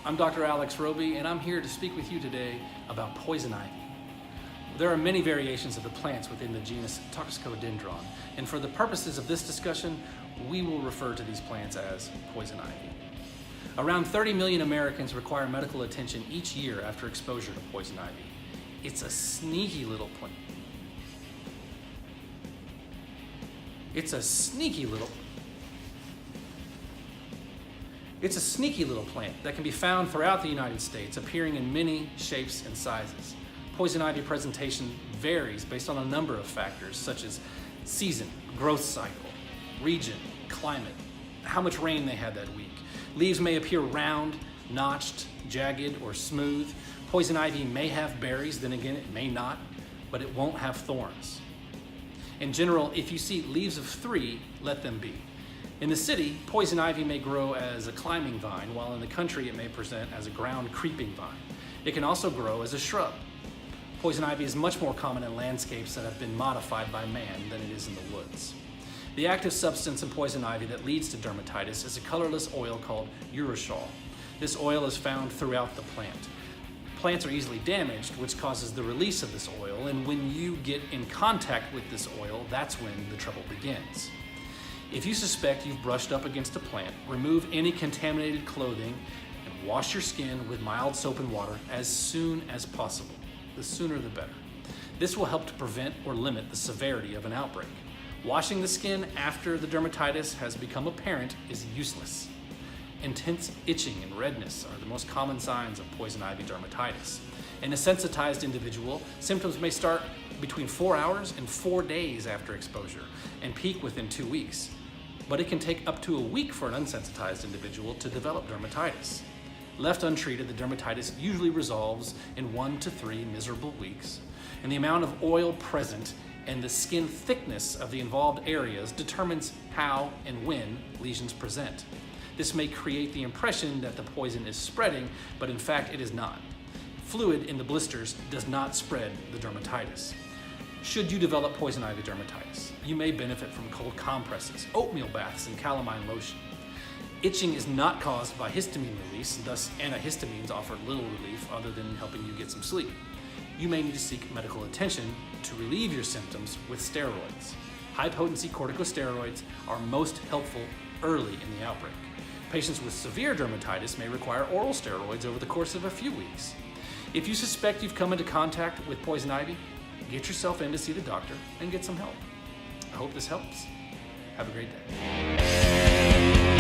I'm Dr. Alex Roby, and I'm here to speak with you today about poison ivy. There are many variations of the plants within the genus Toxicodendron, and for the purposes of this discussion, we will refer to these plants as poison ivy. Around 30 million Americans require medical attention each year after exposure to poison ivy. It's a sneaky little plant. It's a sneaky little plant that can be found throughout the United States, appearing in many shapes and sizes. Poison ivy presentation varies based on a number of factors such as season, growth cycle, region, climate, how much rain they had that week. Leaves may appear round, notched, jagged, or smooth. Poison ivy may have berries, then again it may not, but it won't have thorns. In general, if you see leaves of 3, let them be. In the city, poison ivy may grow as a climbing vine, while in the country it may present as a ground creeping vine. It can also grow as a shrub. Poison ivy is much more common in landscapes that have been modified by man than it is in the woods. The active substance in poison ivy that leads to dermatitis is a colorless oil called urushiol. This oil is found throughout the plant. Plants are easily damaged, which causes the release of this oil, and when you get in contact with this oil, that's when the trouble begins. If you suspect you've brushed up against a plant, remove any contaminated clothing and wash your skin with mild soap and water as soon as possible. The sooner the better. This will help to prevent or limit the severity of an outbreak. Washing the skin after the dermatitis has become apparent is useless. Intense itching and redness are the most common signs of poison ivy dermatitis. In a sensitized individual, symptoms may start between 4 hours and 4 days after exposure and peak within 2 weeks. But it can take up to a week for an unsensitized individual to develop dermatitis. Left untreated, the dermatitis usually resolves in 1 to 3 miserable weeks, and the amount of oil present and the skin thickness of the involved areas determines how and when lesions present. This may create the impression that the poison is spreading, but in fact it is not. Fluid in the blisters does not spread the dermatitis. Should you develop poison ivy dermatitis, you may benefit from cold compresses, oatmeal baths, and calamine lotion. Itching is not caused by histamine release, thus antihistamines offer little relief other than helping you get some sleep. You may need to seek medical attention to relieve your symptoms with steroids. High-potency corticosteroids are most helpful early in the outbreak. Patients with severe dermatitis may require oral steroids over the course of a few weeks. If you suspect you've come into contact with poison ivy, get yourself in to see the doctor and get some help. I hope this helps. Have a great day.